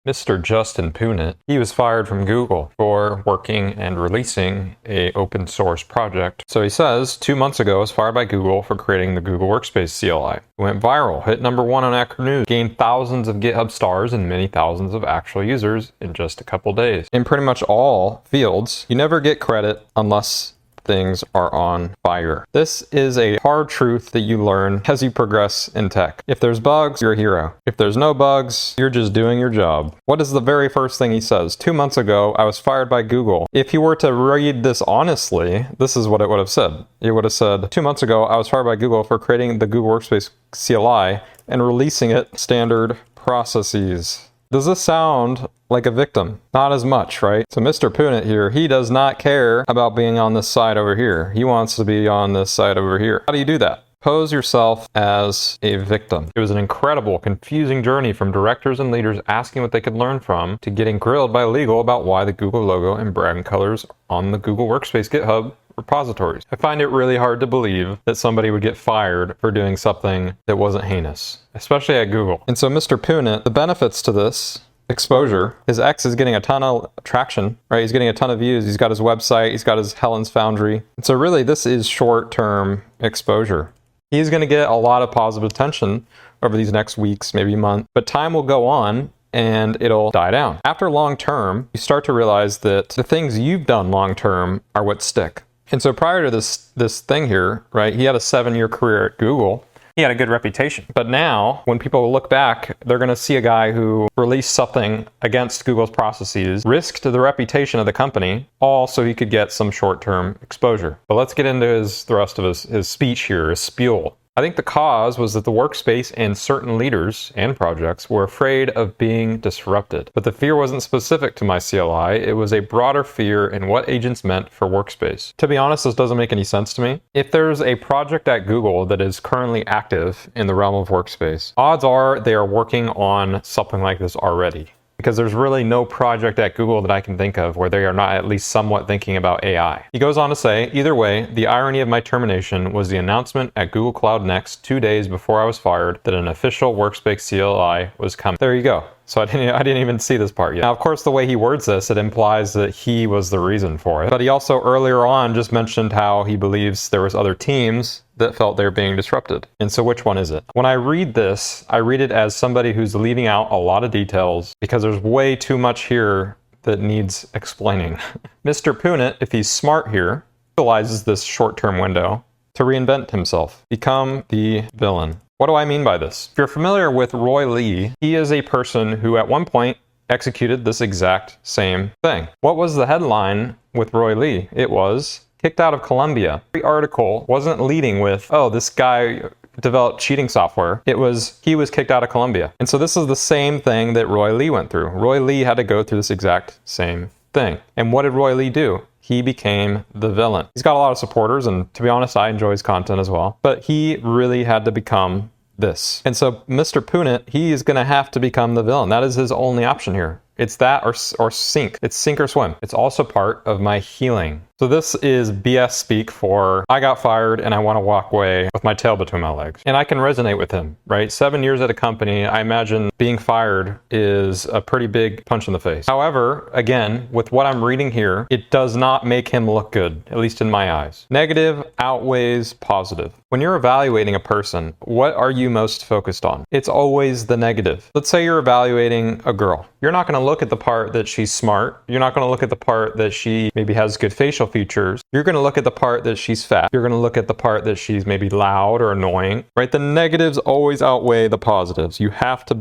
Mr. Justin Punnett, he was fired from Google for working and releasing a open source project. So he says, 2 months ago, I was fired by Google for creating the Google Workspace CLI. It went viral, hit #1 on Hacker News, gained thousands of GitHub stars and many thousands of actual users in just a couple days. In pretty much all fields, you never get credit unless things are on fire. This is a hard truth that you learn as you progress in tech. If there's bugs, you're a hero. If there's no bugs, you're just doing your job. What is the very first thing he says? 2 months ago, I was fired by Google. If you were to read this honestly, this is what it would have said. It would have said, 2 months ago, I was fired by Google for creating the Google Workspace CLI and releasing it standard processes. Does this sound like a victim? Not as much, right? So Mr. Punnett here, he does not care about being on this side over here. He wants to be on this side over here. How do you do that? Pose yourself as a victim. It was an incredible, confusing journey from directors and leaders asking what they could learn from to getting grilled by legal about why the Google logo and brand colors on the Google Workspace GitHub repositories. I find it really hard to believe that somebody would get fired for doing something that wasn't heinous, especially at Google. And so Mr. Punnett, the benefits to this exposure, his ex is getting a ton of traction, right? He's getting a ton of views. He's got his website, he's got his Helen's Foundry. And so really this is short-term exposure. He's going to get a lot of positive attention over these next weeks, maybe month, but time will go on and it'll die down. After long term, you start to realize that the things you've done long term are what stick. And so prior to this thing here, right, he had a 7-year career at Google. He had a good reputation. But now, when people look back, they're going to see a guy who released something against Google's processes, risked the reputation of the company, all so he could get some short-term exposure. But let's get into the rest of his speech here, his spiel. I think the cause was that the workspace and certain leaders and projects were afraid of being disrupted. But the fear wasn't specific to my CLI, it was a broader fear in what agents meant for workspace. To be honest, this doesn't make any sense to me. If there's a project at Google that is currently active in the realm of workspace, odds are they are working on something like this already. Because there's really no project at Google that I can think of where they are not at least somewhat thinking about AI. He goes on to say, either way, the irony of my termination was the announcement at Google Cloud Next 2 days before I was fired that an official Workspace CLI was coming. There you go. So I didn't even see this part yet. Now, of course, the way he words this, it implies that he was the reason for it. But he also earlier on just mentioned how he believes there was other teams that felt they were being disrupted. And so which one is it? When I read this, I read it as somebody who's leaving out a lot of details because there's way too much here that needs explaining. Mr. Punnett, if he's smart here, utilizes this short-term window to reinvent himself, become the villain. What do I mean by this? If you're familiar with Roy Lee, he is a person who at one point executed this exact same thing. What was the headline with Roy Lee? It was kicked out of Columbia. The article wasn't leading with, oh, this guy developed cheating software. It was, he was kicked out of Columbia. And so this is the same thing that Roy Lee went through. Roy Lee had to go through this exact same thing. And what did Roy Lee do? He became the villain. He's got a lot of supporters, and to be honest, I enjoy his content as well. But he really had to become this. And so Mr. Punnett, he is going to have to become the villain. That is his only option here. It's that or sink. It's sink or swim. It's also part of my healing. So this is BS speak for I got fired and I want to walk away with my tail between my legs. And I can resonate with him, right? 7 years at a company, I imagine being fired is a pretty big punch in the face. However, again, with what I'm reading here, it does not make him look good, at least in my eyes. Negative outweighs positive. When you're evaluating a person, what are you most focused on? It's always the negative. Let's say you're evaluating a girl. You're not going to look at the part that she's smart. You're not going to look at the part that she maybe has good facial features. You're going to look at the part that she's fat. You're going to look at the part that she's maybe loud or annoying, right? The negatives always outweigh the positives. You have to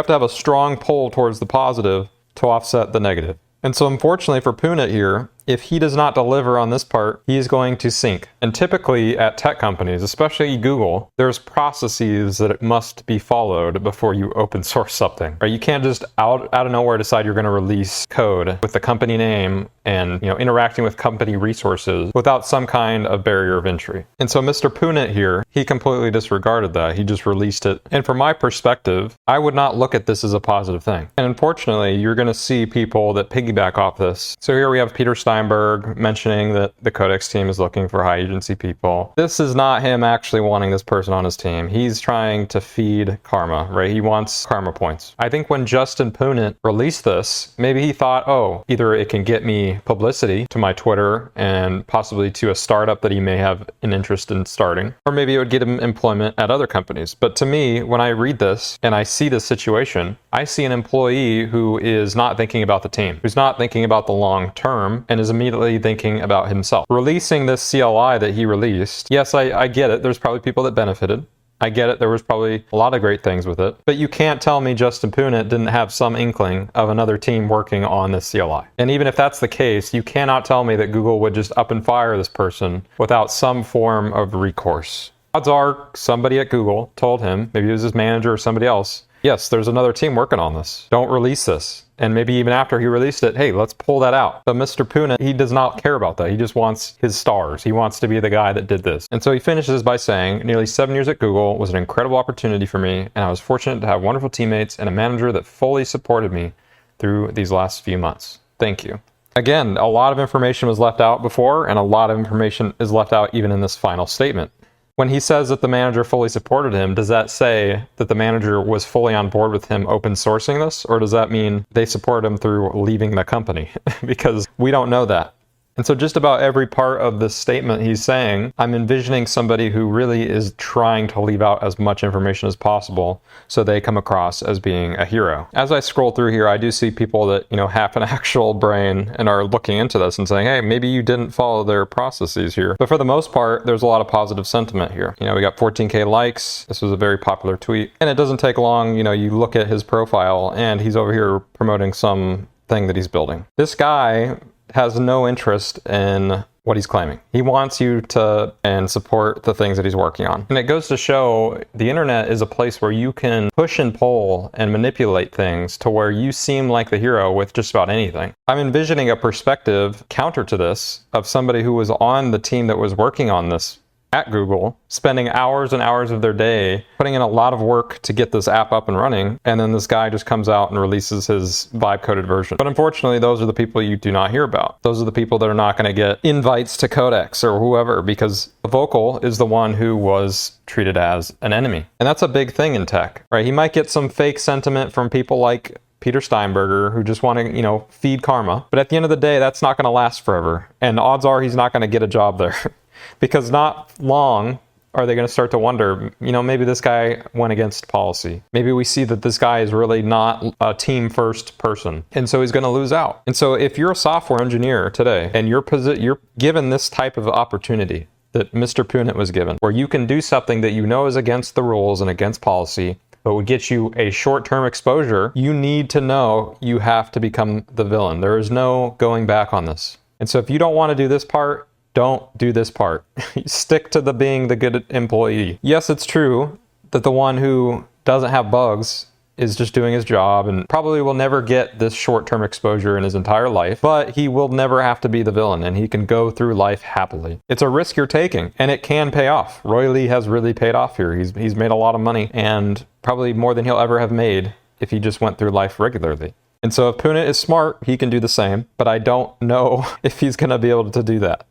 have a strong pull towards the positive to offset the negative. And so unfortunately for Punnett here, if he does not deliver on this part, he is going to sink. And typically at tech companies, especially Google, there's processes that must be followed before you open source something. Right? You can't just out of nowhere decide you're going to release code with the company name and interacting with company resources without some kind of barrier of entry. And so Mr. Punnett here, he completely disregarded that. He just released it. And from my perspective, I would not look at this as a positive thing. And unfortunately, you're going to see people that piggyback off this. So here we have Peter Stein Steinberg mentioning that the Codex team is looking for high agency people. This is not him actually wanting this person on his team. He's trying to feed karma, right? He wants karma points. I think when Justin Punit released this, maybe he thought, oh, either it can get me publicity to my Twitter and possibly to a startup that he may have an interest in starting, or maybe it would get him employment at other companies. But to me, when I read this and I see this situation, I see an employee who is not thinking about the team, who's not thinking about the long term, and is immediately thinking about himself. Releasing this CLI that he released, yes, I get it. There's probably people that benefited. I get it. There was probably a lot of great things with it. But you can't tell me Justin Punit didn't have some inkling of another team working on this CLI. And even if that's the case, you cannot tell me that Google would just up and fire this person without some form of recourse. Odds are somebody at Google told him, maybe it was his manager or somebody else, yes, there's another team working on this. Don't release this. And maybe even after he released it, hey, let's pull that out. But Mr. Punit, he does not care about that. He just wants his stars. He wants to be the guy that did this. And so he finishes by saying, nearly 7 years at Google was an incredible opportunity for me, and I was fortunate to have wonderful teammates and a manager that fully supported me through these last few months. Thank you. Again, a lot of information was left out before, and a lot of information is left out even in this final statement. When he says that the manager fully supported him, does that say that the manager was fully on board with him open sourcing this? Or does that mean they supported him through leaving the company? Because we don't know that. And so just about every part of this statement he's saying, I'm envisioning somebody who really is trying to leave out as much information as possible so they come across as being a hero. As I scroll through here, I do see people that, have an actual brain and are looking into this and saying, hey, maybe you didn't follow their processes here. But for the most part, there's a lot of positive sentiment here. We got 14K likes. This was a very popular tweet. And it doesn't take long, you look at his profile and he's over here promoting some thing that he's building. This guy has no interest in what he's claiming. He wants you to and support the things that he's working on. And it goes to show the internet is a place where you can push and pull and manipulate things to where you seem like the hero with just about anything. I'm envisioning a perspective counter to this of somebody who was on the team that was working on this at Google, spending hours and hours of their day putting in a lot of work to get this app up and running, and then this guy just comes out and releases his vibe-coded version. But unfortunately, those are the people you do not hear about. Those are the people that are not going to get invites to Codex or whoever, because Vocal is the one who was treated as an enemy. And that's a big thing in tech, right? He might get some fake sentiment from people like Peter Steinberger who just want to, feed karma. But at the end of the day, that's not going to last forever. And odds are he's not going to get a job there. Because not long are they going to start to wonder, maybe this guy went against policy. Maybe we see that this guy is really not a team first person. And so he's going to lose out. And so if you're a software engineer today and you're given this type of opportunity that Mr. Punit was given, where you can do something that is against the rules and against policy, but would get you a short-term exposure, you need to know you have to become the villain. There is no going back on this. And so if you don't want to do this part, don't do this part. Stick to being the good employee. Yes, it's true that the one who doesn't have bugs is just doing his job and probably will never get this short-term exposure in his entire life, but he will never have to be the villain and he can go through life happily. It's a risk you're taking and it can pay off. Roy Lee has really paid off here. He's made a lot of money and probably more than he'll ever have made if he just went through life regularly. And so if Punit is smart, he can do the same, but I don't know if he's going to be able to do that.